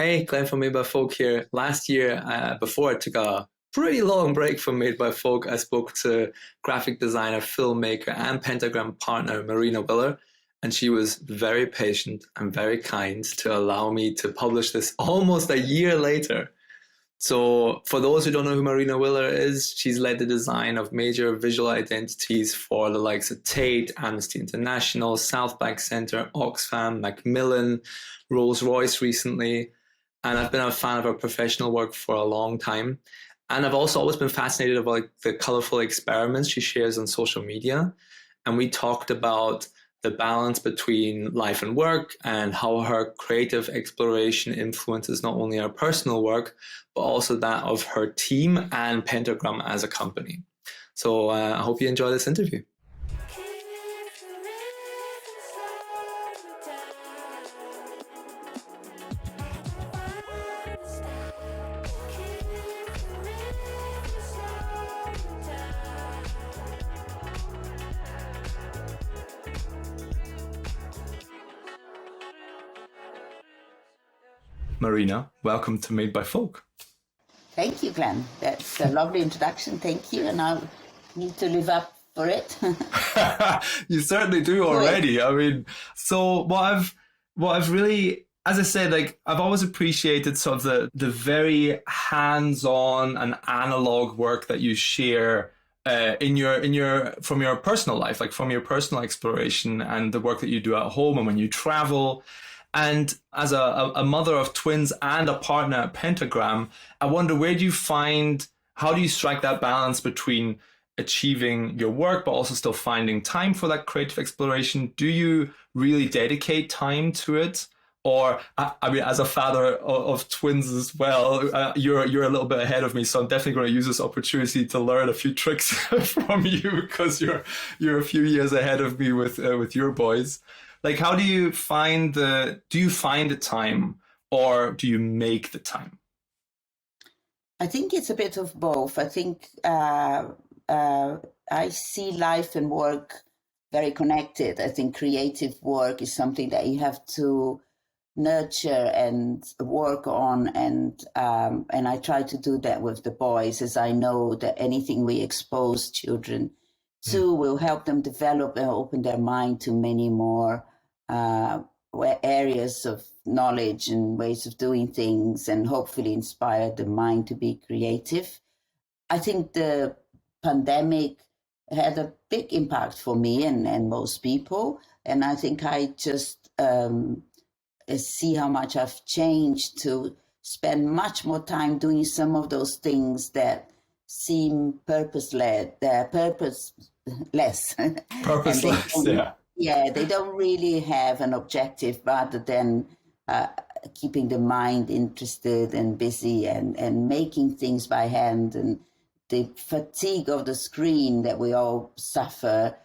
Hey, Glenn from Made by Folk here. Last year, before I took a pretty long break from Made by Folk, I spoke to graphic designer, filmmaker, and Pentagram partner Marina Willer, and she was very patient and very kind to allow me to publish this almost a year later. So, for those who don't know who Marina Willer is, she's led the design of major visual identities for the likes of Tate, Amnesty International, South Bank Centre, Oxfam, Macmillan, Rolls-Royce recently. And I've been a fan of her professional work for a long time. And I've also always been fascinated about the colorful experiments she shares on social media. And we talked about the balance between life and work and how her creative exploration influences not only her personal work, but also that of her team and Pentagram as a company. So I hope you enjoy this interview. Marina, welcome to Made by Folk. Thank you, Glenn. That's a lovely introduction. Thank you. And I'll need to live up for it. You certainly do already. I mean, so what I've really, as I said, like I've always appreciated sort of the very hands-on and analog work that you share from your personal life, like from your personal exploration and the work that you do at home and when you travel. And as a mother of twins and a partner at Pentagram, I wonder how do you strike that balance between achieving your work, but also still finding time for that creative exploration? Do you really dedicate time to it? Or, I mean, as a father of twins as well, you're a little bit ahead of me, so I'm definitely going to use this opportunity to learn a few tricks from you because you're a few years ahead of me with your boys. Like, how do you find the time or do you make the time? I think it's a bit of both. I think I see life and work very connected. I think creative work is something that you have to nurture and work on. And I try to do that with the boys, as I know that anything we expose children to will help them develop and open their mind to many more areas of knowledge and ways of doing things, and hopefully inspire the mind to be creative. I think the pandemic had a big impact for me and most people. And I think I just see how much I've changed to spend much more time doing some of those things that seem purposeless. Purposeless, yeah. Yeah, they don't really have an objective rather than keeping the mind interested and busy and making things by hand. And the fatigue of the screen that we all suffer,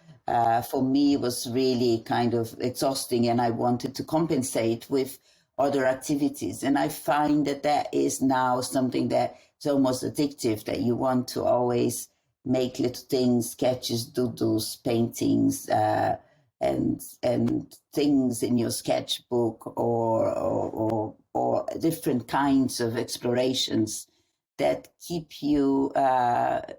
for me, was really kind of exhausting, and I wanted to compensate with other activities. And I find that is now something that is almost addictive, that you want to always make little things, sketches, doodles, paintings, and things in your sketchbook or different kinds of explorations that keep you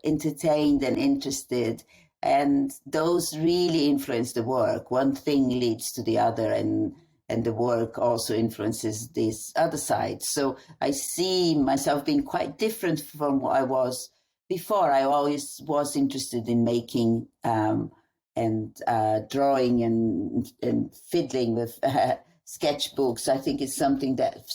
entertained and interested. And those really influence the work. One thing leads to the other, and the work also influences this other side. So I see myself being quite different from what I was before. I always was interested in making and drawing and fiddling with sketchbooks. I think it's something that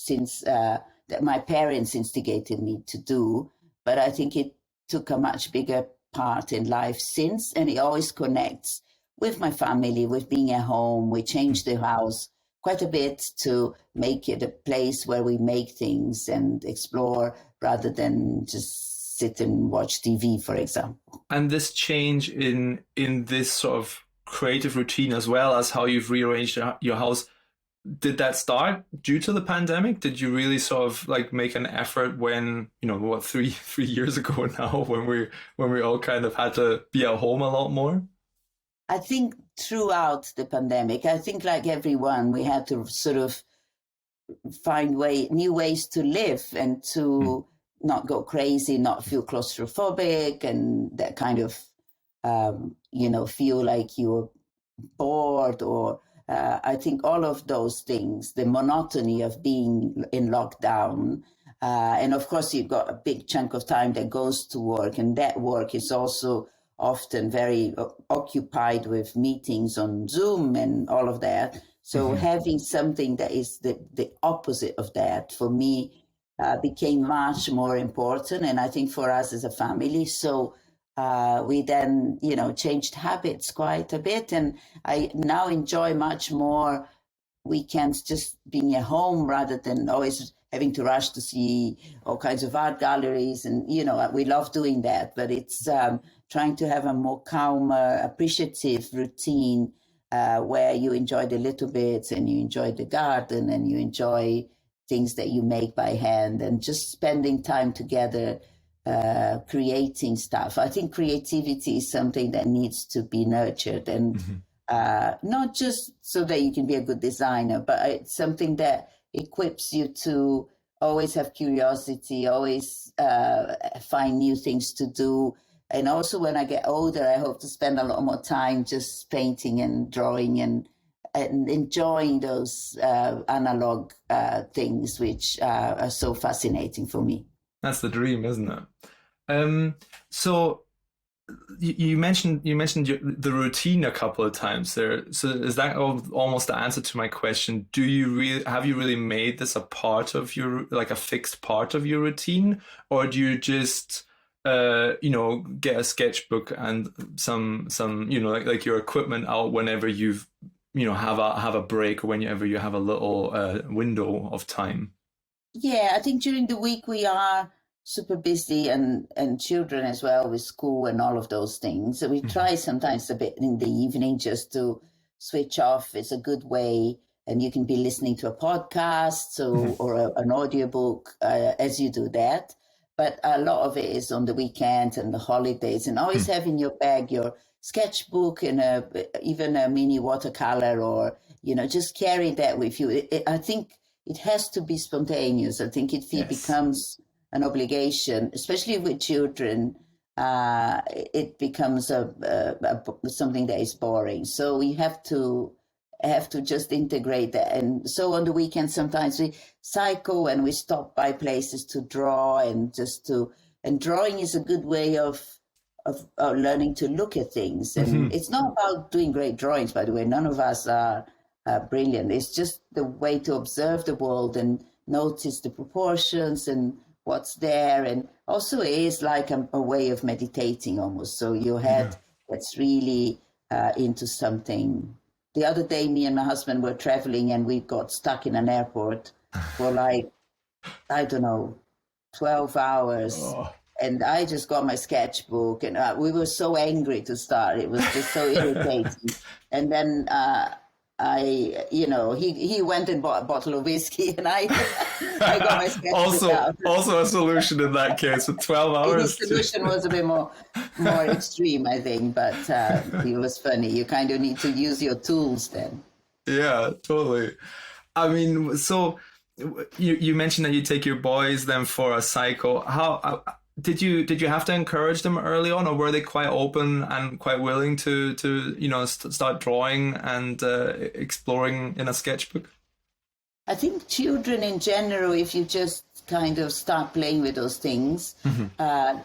that my parents instigated me to do, but I think it took a much bigger part in life since, and it always connects with my family, with being at home. We changed the house quite a bit to make it a place where we make things and explore rather than just sit and watch TV, for example. And this change in this sort of creative routine, as well as how you've rearranged your house, did that start due to the pandemic? Did you really sort of like make an effort when, three years ago now, when we all kind of had to be at home a lot more? I think throughout the pandemic, I think like everyone, we had to sort of find new ways to live and to not go crazy, not feel claustrophobic, and that kind of feel like you're bored or I think all of those things, the monotony of being in lockdown. And of course, you've got a big chunk of time that goes to work, and that work is also often very occupied with meetings on Zoom and all of that. So having something that is the opposite of that, for me, became much more important. And I think for us as a family, so we then, changed habits quite a bit. And I now enjoy much more weekends just being at home rather than always having to rush to see all kinds of art galleries. And, we love doing that, but it's trying to have a more calmer, appreciative routine where you enjoy the little bits and you enjoy the garden and you enjoy things that you make by hand and just spending time together, creating stuff. I think creativity is something that needs to be nurtured and not just so that you can be a good designer, but it's something that equips you to always have curiosity, always find new things to do. And also when I get older, I hope to spend a lot more time just painting and drawing and enjoying those analog things, which are so fascinating for me. That's the dream, isn't it? So you mentioned the routine a couple of times there. So is that almost the answer to my question? Have you really made this a part of your, like a fixed part of your routine, or do you just get a sketchbook and some like your equipment out whenever you've have a break or whenever you have a little window of time? Yeah, I think during the week we are super busy and children as well with school and all of those things. So we try sometimes a bit in the evening just to switch off. It's a good way. And you can be listening to a podcast or an audiobook as you do that. But a lot of it is on the weekends and the holidays, and always have in your bag your sketchbook and even a mini watercolor, or, just carry that with you. I think it has to be spontaneous. I think if it becomes an obligation, especially with children, it becomes something that is boring. So we have to just integrate that. And so on the weekend, sometimes we cycle and we stop by places to draw and drawing is a good way of learning to look at things. And it's not about doing great drawings, by the way. None of us are brilliant. It's just the way to observe the world and notice the proportions and what's there. And also it is like a way of meditating almost. So your head gets really into something. The other day, me and my husband were traveling and we got stuck in an airport for 12 hours. Oh. And I just got my sketchbook and we were so angry to start. It was just so irritating. And then he went and bought a bottle of whiskey and I got my sketchbook out. Also a solution in that case for 12 hours. The solution was a bit more extreme, I think, but it was funny. You kind of need to use your tools then. Yeah, totally. I mean, so you mentioned that you take your boys then for a cycle. How did you have to encourage them early on, or were they quite open and quite willing to start drawing and exploring in a sketchbook? I think children in general, if you just kind of start playing with those things,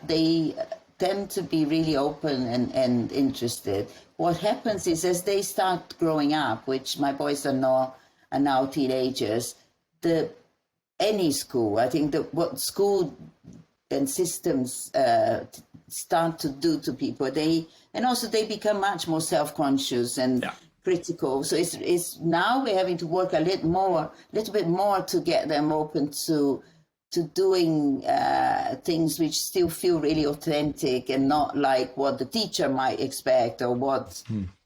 they tend to be really open and interested. What happens is as they start growing up, which my boys are now teenagers, any school, I think what school and systems start to do to people, they become much more self-conscious and critical. So it's now we're having to work a little bit more to get them open to doing things which still feel really authentic and not like what the teacher might expect or what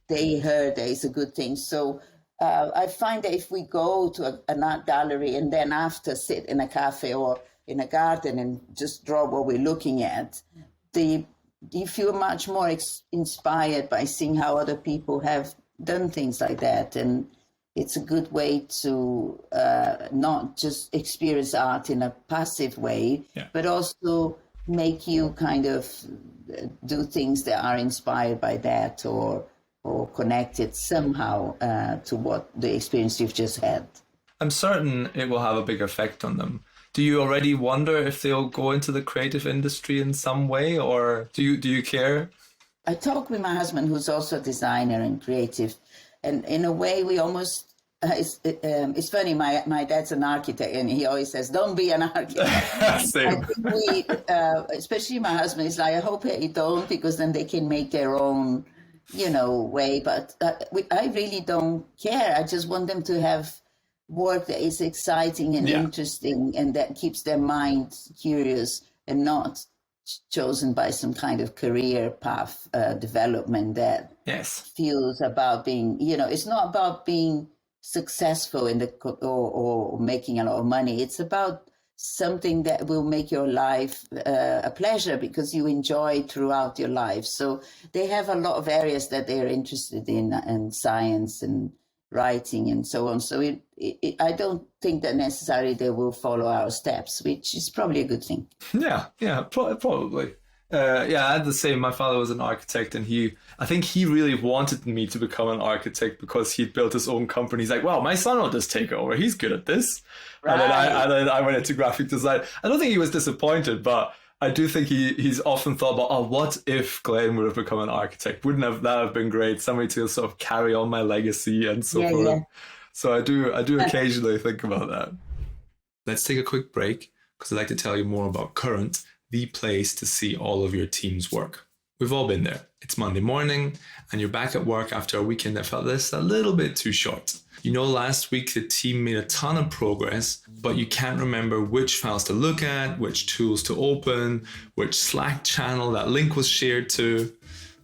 they heard is a good thing. So I find that if we go to an art gallery and then after sit in a cafe or in a garden and just draw what we're looking at, you feel much more inspired by seeing how other people have done things like that. And it's a good way to not just experience art in a passive way, but also make you kind of do things that are inspired by that or connected somehow to what the experience you've just had. I'm certain it will have a big effect on them. Do you already wonder if they'll go into the creative industry in some way, or do you care? I talk with my husband, who's also a designer and creative, and in a way we almost, it's funny, my dad's an architect and he always says, don't be an architect. Same. I think we, especially my husband, is like, I hope he don't, because then they can make their own, way. But I really don't care. I just want them to have work that is exciting and interesting and that keeps their mind curious and not chosen by some kind of career path development that feels about being, it's not about being successful in the or making a lot of money. It's about something that will make your life a pleasure because you enjoy throughout your life. So they have a lot of areas that they're interested in, and science and writing and so on. So I don't think that necessarily they will follow our steps, which is probably a good thing. Yeah, probably. I had the same. My father was an architect, and I think he really wanted me to become an architect because he'd built his own company. He's like, well, my son will just take over. He's good at this. Right. And then I went into graphic design. I don't think he was disappointed, but I do think he's often thought about, what if Glenn would have become an architect? Wouldn't that have been great? Somebody to sort of carry on my legacy and so forth. Yeah. So I do occasionally think about that. Let's take a quick break because I'd like to tell you more about Current, the place to see all of your team's work. We've all been there. It's Monday morning and you're back at work after a weekend that felt just a little bit too short. Last week the team made a ton of progress, but you can't remember which files to look at, which tools to open, which Slack channel that link was shared to.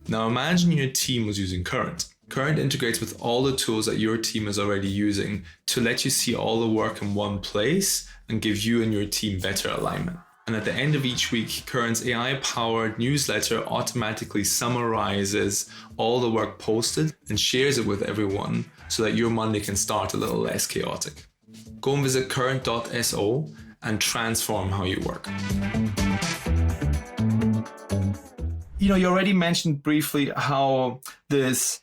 Now imagine your team was using Current. Current integrates with all the tools that your team is already using to let you see all the work in one place and give you and your team better alignment. And at the end of each week, Current's AI-powered newsletter automatically summarizes all the work posted and shares it with everyone so that your Monday can start a little less chaotic. Go and visit current.so and transform how you work. You already mentioned briefly how this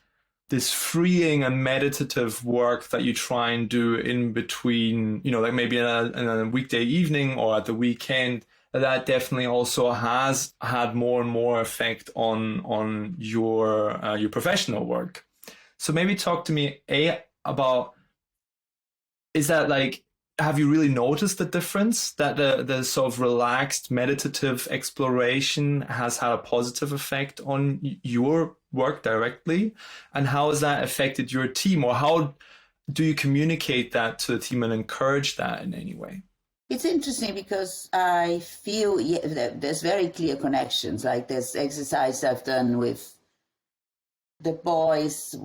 freeing and meditative work that you try and do in between, like maybe in a weekday evening or at the weekend, that definitely also has had more and more effect on your professional work. So maybe talk to me about, is that like, have you really noticed the difference that the sort of relaxed meditative exploration has had a positive effect on your work directly? And how has that affected your team, or how do you communicate that to the team and encourage that in any way? It's interesting because I feel that there's very clear connections. Like there's exercise I've done with the boys,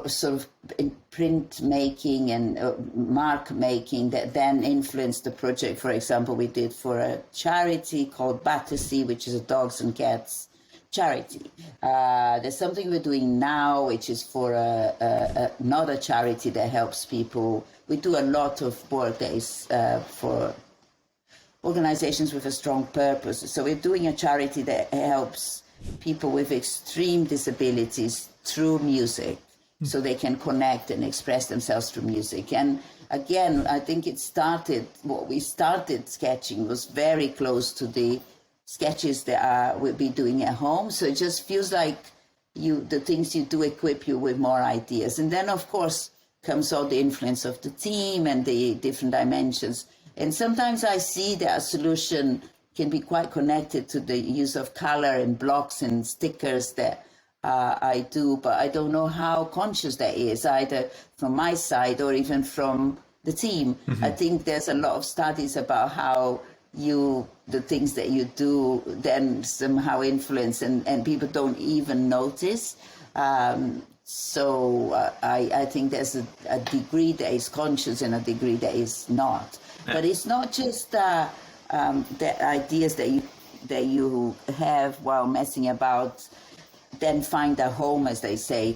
sort of in print making and mark making that then influenced the project. For example, we did for a charity called Battersea, which is a dogs and cats charity. There's something we're doing now, which is for another charity that helps people. We do a lot of work that is for organizations with a strong purpose. So we're doing a charity that helps people with extreme disabilities through music, so they can connect and express themselves through music. And again, I think what we started sketching was very close to the sketches that we'll be doing at home. So it just feels like the things you do equip you with more ideas. And then, of course, comes all the influence of the team and the different dimensions. And sometimes I see that a solution can be quite connected to the use of color and blocks and stickers that I do, but I don't know how conscious that is, either from my side or even from the team. Mm-hmm. I think there's a lot of studies about how the things that you do then somehow influence and people don't even notice. So I think there's a degree that is conscious and a degree that is not. Yeah. But it's not just the ideas that you have while messing about, then find a home, as they say.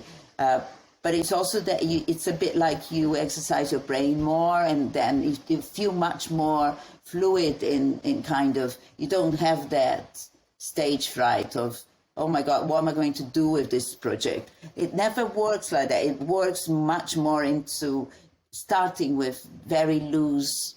but it's also that it's a bit like you exercise your brain more, and then you feel much more fluid in kind of, you don't have that stage fright of, oh my God, what am I going to do with this project? It never works like that. It works much more into starting with very loose,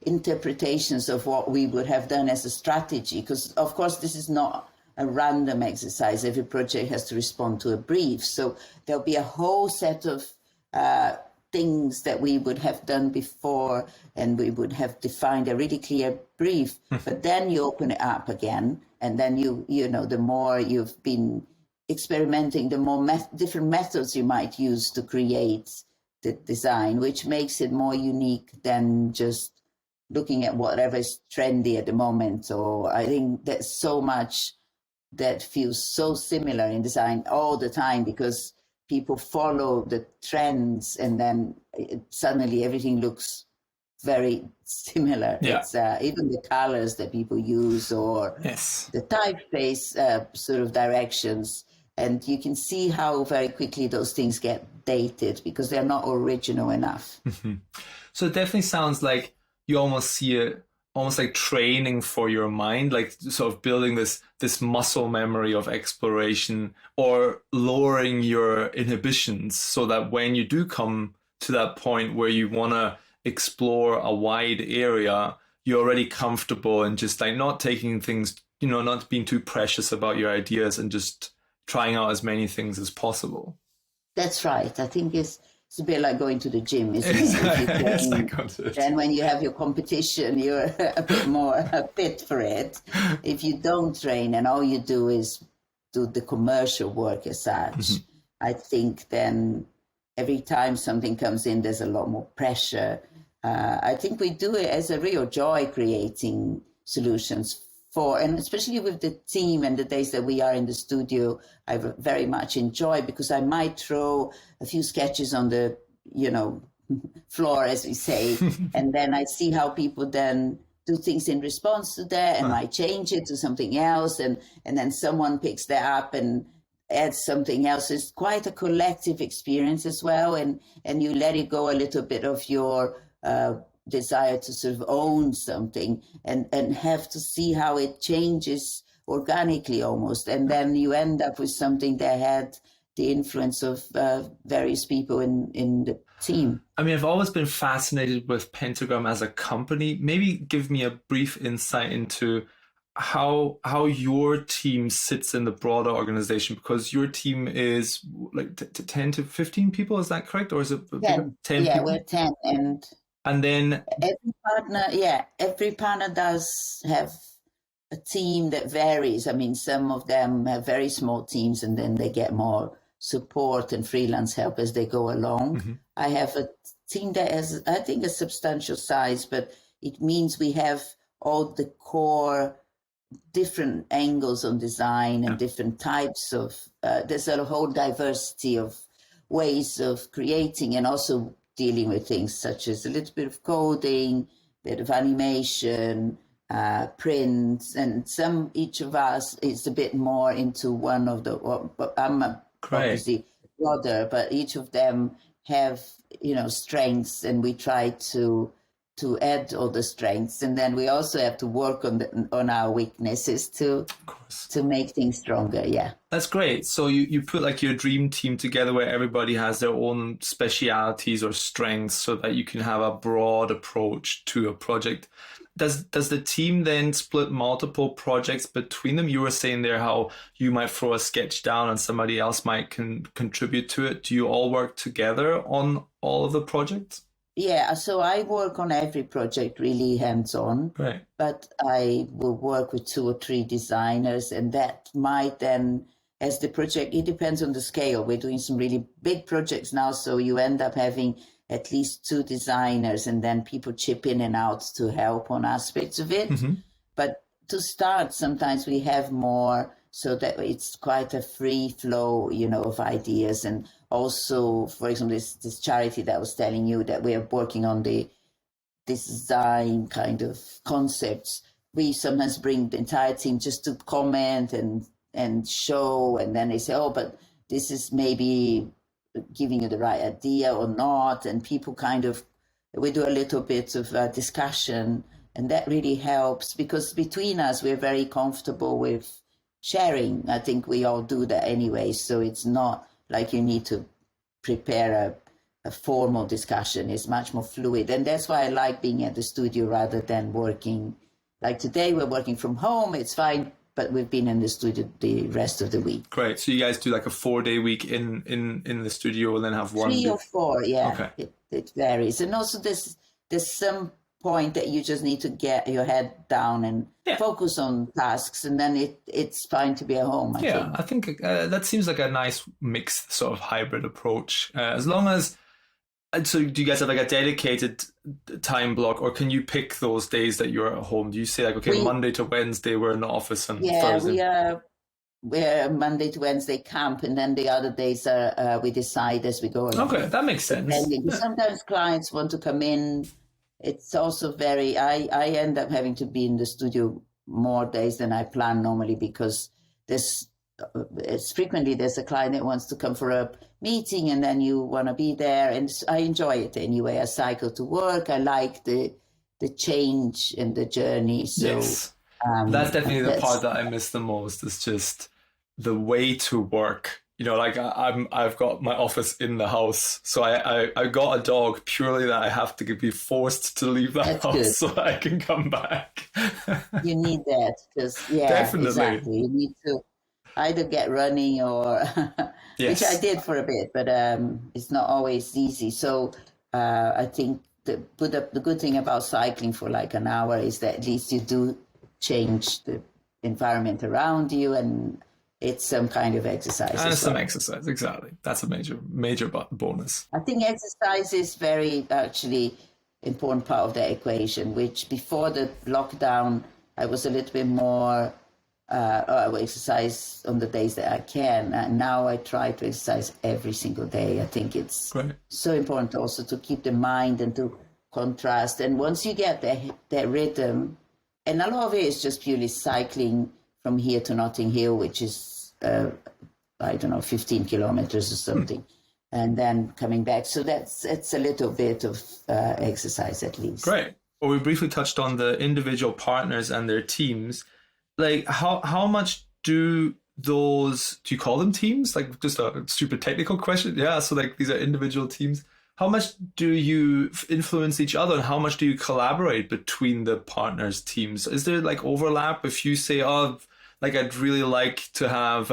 interpretations of what we would have done as a strategy. Because, of course, this is not a random exercise. Every project has to respond to a brief. So there'll be a whole set of things that we would have done before, and we would have defined a really clear brief. But then you open it up again, and then the more you've been experimenting, the more different methods you might use to create the design, which makes it more unique than just looking at whatever is trendy at the moment. Or I think there's so much that feels so similar in design all the time, because people follow the trends, and then suddenly everything looks very similar. Yeah. It's even the colors that people use, or Yes. the typeface sort of directions. And you can see how very quickly those things get dated because they're not original enough. So it definitely sounds like you almost see it almost like training for your mind, like sort of building this muscle memory of exploration, or lowering your inhibitions so that when you do come to that point where you want to explore a wide area, you're already comfortable and just like not taking things, not being too precious about your ideas, and just trying out as many things as possible. That's right. I think it's a bit like going to the gym, isn't it? It's like then when you have your competition, you're a bit more fit for it. If you don't train and all you do is do the commercial work as such, I think then every time something comes in, there's a lot more pressure. I think we do it as a real joy, creating solutions and especially with the team and the days that we are in the studio, I very much enjoy, because I might throw a few sketches on the, floor, as we say, and then I see how people then do things in response to that, and might change it to something else, and then someone picks that up and adds something else. It's quite a collective experience as well, and you let it go a little bit of your desire to sort of own something and have to see how it changes organically almost. And then you end up with something that had the influence of various people in the team. I mean, I've always been fascinated with Pentagram as a company. Maybe give me a brief insight into how your team sits in the broader organization, because your team is like 10 to 15 people, is that correct? Or is it 10? 10 yeah, people? We're 10. And then every partner does have a team that varies. I mean, some of them have very small teams, and then they get more support and freelance help as they go along. I have a team that has, I think, a substantial size, but it means we have all the core different angles on design and different types of, there's a whole diversity of ways of creating, and also dealing with things such as a little bit of coding, a bit of animation, prints, and each of us is a bit more into one of the, I'm obviously broader, but each of them have, strengths, and we try to add all the strengths, and then we also have to work on our weaknesses to make things stronger. Yeah, that's great. So you put like your dream team together where everybody has their own specialities or strengths, so that you can have a broad approach to a project. Does the team then split multiple projects between them? You were saying there how you might throw a sketch down and somebody else might contribute to it. Do you all work together on all of the projects? Yeah, so I work on every project really hands-on, right. But I will work with 2 or 3 designers, and that might then, as the project, it depends on the scale. We're doing some really big projects now, so you end up having at least 2 designers, and then people chip in and out to help on aspects of it. But to start, sometimes we have more, so that it's quite a free flow, of ideas. And also, for example, this charity that I was telling you that we are working on the design kind of concepts. We sometimes bring the entire team just to comment and show, and then they say, oh, but this is maybe giving you the right idea or not, and people we do a little bit of discussion, and that really helps because between us we're very comfortable with sharing. I think we all do that anyway, so it's not like you need to prepare a formal discussion. It's much more fluid, and that's why I like being at the studio rather than working. Like today we're working from home, it's fine, but we've been in the studio the rest of the week. Great. So you guys do like a 4-day week in the studio and then have one 3 or 4, yeah. Okay. It varies. And also there's some point that you just need to get your head down and focus on tasks, and then it's fine to be at home, I think that seems like a nice mixed sort of hybrid approach. As long as so do you guys have like a dedicated time block, or can you pick those days that you're at home? Do you say like, okay, Monday to Wednesday we're in the office and Thursday? We're Monday to Wednesday camp, and then the other days are we decide as we go along. Okay, that makes sense. Sometimes clients want to come in. It's also I end up having to be in the studio more days than I plan normally because it's frequently there's a client that wants to come for a meeting and then you want to be there, and I enjoy it anyway. I cycle to work. I like the change and the journey. So yes. That's definitely the part that I miss the most, is just the way to work. You know, like I've got my office in the house, so I got a dog purely that I have to be forced to leave the house so I can come back. You need that because definitely. Exactly. You need to either get running or which I did for a bit, but it's not always easy. So I think the good thing about cycling for like an hour is that at least you do change the environment around you, and it's some kind of exercise. And it's some exercise, exactly. That's a major bonus. I think exercise is very actually important part of the equation, which before the lockdown, I was a little bit more, I will exercise on the days that I can. And now I try to exercise every single day. I think it's so important also to keep the mind and to contrast. And once you get that rhythm, and a lot of it is just purely cycling from here to Notting Hill, which is, 15 kilometers or something, and then coming back. So it's a little bit of exercise at least. Great. Well, we briefly touched on the individual partners and their teams. Like, how much do you call them teams? Like, just a super technical question. Yeah, so like these are individual teams. How much do you influence each other, and how much do you collaborate between the partners' teams? Is there like overlap? If you say, like I'd really like to have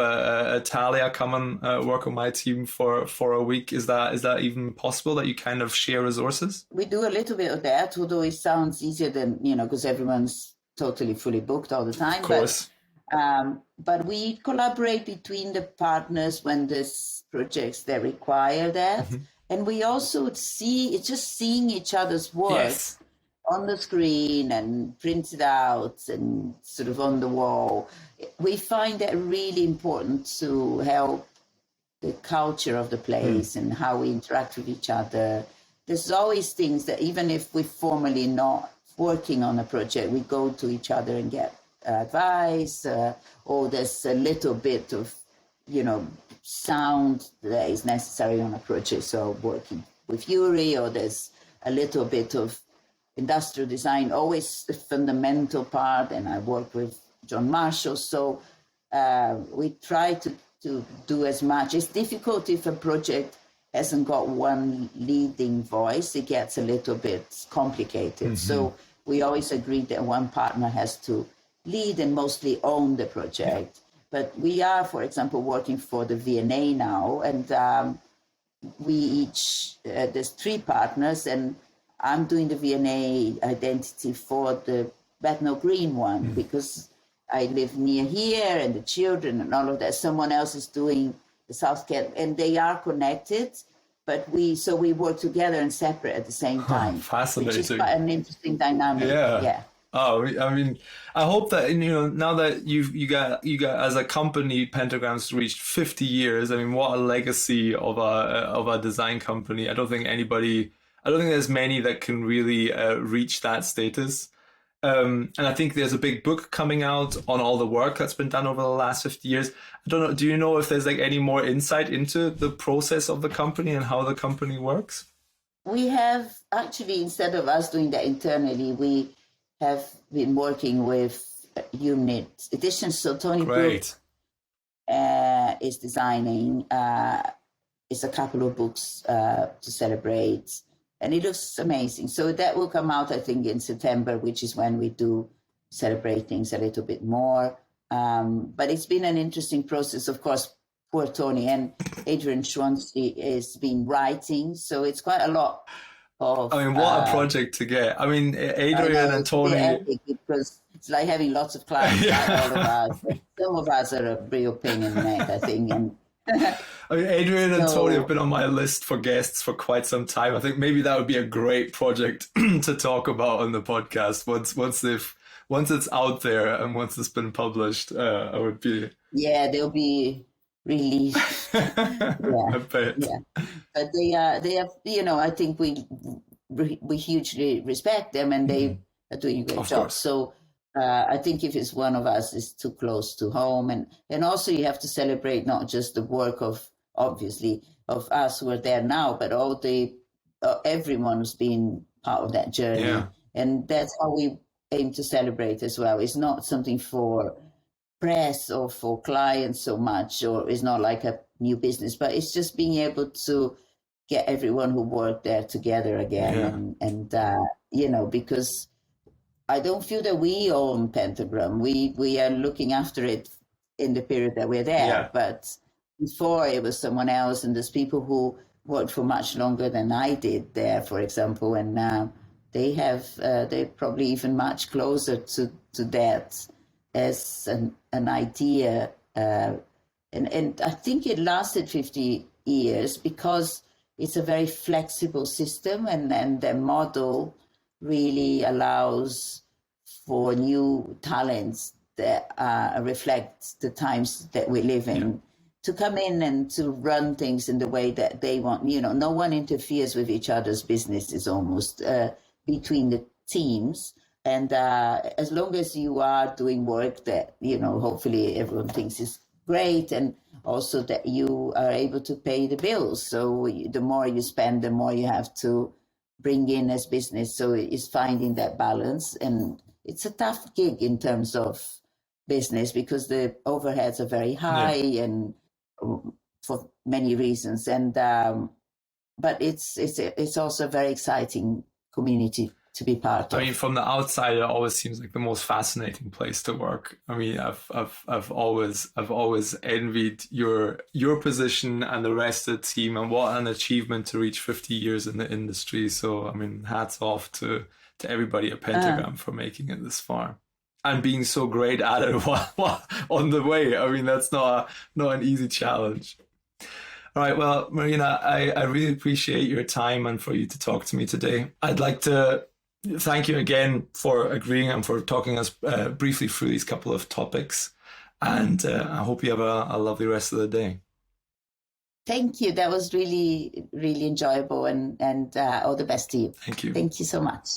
Talia come and work on my team for a week, is that even possible that you kind of share resources? We do a little bit of that, although it sounds easier than, because everyone's totally fully booked all the time. Of course. But we collaborate between the partners when there's projects that require that. Mm-hmm. And we also seeing each other's work on the screen and printed out and sort of on the wall. We find that really important to help the culture of the place and how we interact with each other. There's always things that even if we're formally not working on a project, we go to each other and get advice, or there's a little bit of, sound that is necessary on a project. So working with Yuri, or there's a little bit of industrial design, always the fundamental part, and I work with John Marshall. So we try to do as much. It's difficult if a project hasn't got one leading voice. It gets a little bit complicated. Mm-hmm. So we always agree that one partner has to lead and mostly own the project. But we are, for example, working for the V&A now, and we each, there's 3 partners, and I'm doing the V&A identity for the Bethnal Green one, because I live near here and the children and all of that. Someone else is doing the South Kent, and they are connected, but we work together and separate at the same time. Fascinating. Which is quite an interesting dynamic. Yeah. Oh, I mean, I hope that, now that you got as a company, Pentagram's reached 50 years. I mean, what a legacy of a design company. I don't think there's many that can really reach that status. And I think there's a big book coming out on all the work that's been done over the last 50 years. I don't know, do you know if there's like any more insight into the process of the company and how the company works? We have actually, instead of us doing that internally, we have been working with Unit Editions. So Tony Great. Brook is designing it's a couple of books to celebrate, and it looks amazing. So that will come out, I think, in September, which is when we do celebrate things a little bit more. But it's been an interesting process. Of course, poor Tony and Adrian Schwanzi has been writing, so it's quite a lot of. I mean, what a project to get. I mean, Adrian and Tony. Epic because it's like having lots of clients, like all of us. Some of us are a real pain in the neck, I think. And I mean, Adrian and Tony have been on my list for guests for quite some time. I think maybe that would be a great project to talk about on the podcast once it's out there and once it's been published. I would be. Yeah, they'll be released. I bet. Yeah, but they have. I think we hugely respect them, and they are doing a great job. Course. So. I think if it's one of us, it's too close to home. And also you have to celebrate not just the work of us who are there now, but all everyone who's been part of that journey. Yeah. And that's how we aim to celebrate as well. It's not something for press or for clients so much, or it's not like a new business, but it's just being able to get everyone who worked there together again. Yeah. And because I don't feel that we own Pentagram. We are looking after it in the period that we're there. But before it was someone else, and there's people who worked for much longer than I did there, for example, and now they're probably even much closer to that as an idea. And I think it lasted 50 years because it's a very flexible system, and the model really allows for new talents that reflect the times that we live in to come in and to run things in the way that they want. No one interferes with each other's businesses almost between the teams. And as long as you are doing work that, hopefully everyone thinks is great, and also that you are able to pay the bills. So the more you spend, the more you have to bring in as business. So it's finding that balance, and it's a tough gig in terms of business because the overheads are very high and for many reasons. And but it's also a very exciting community to be part of. I mean, from the outside, it always seems like the most fascinating place to work. I mean, I've always envied your position and the rest of the team, and what an achievement to reach 50 years in the industry. So, I mean, hats off to everybody at Pentagram for making it this far and being so great at it on the way. I mean, that's not an easy challenge. All right. Well, Marina, I really appreciate your time and for you to talk to me today. I'd like to thank you again for agreeing and for talking us briefly through these couple of topics. And I hope you have a lovely rest of the day. Thank you. That was really, really enjoyable, and all the best to you. Thank you. Thank you so much.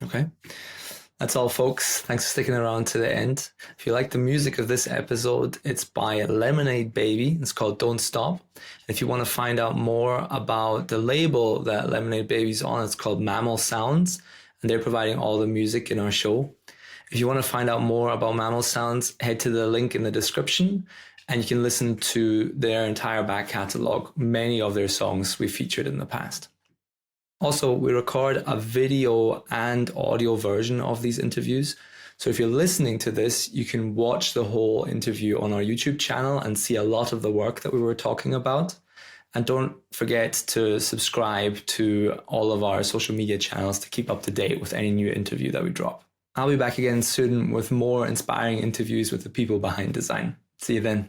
Okay. That's all, folks. Thanks for sticking around to the end. If you like the music of this episode, it's by Lemonade Baby. It's called Don't Stop. If you want to find out more about the label that Lemonade Baby's on, it's called Mammal Sounds, and they're providing all the music in our show. If you want to find out more about Mammal Sounds, head to the link in the description, and you can listen to their entire back catalog, many of their songs we featured in the past. Also, we record a video and audio version of these interviews. So if you're listening to this, you can watch the whole interview on our YouTube channel and see a lot of the work that we were talking about. And don't forget to subscribe to all of our social media channels to keep up to date with any new interview that we drop. I'll be back again soon with more inspiring interviews with the people behind design. See you then.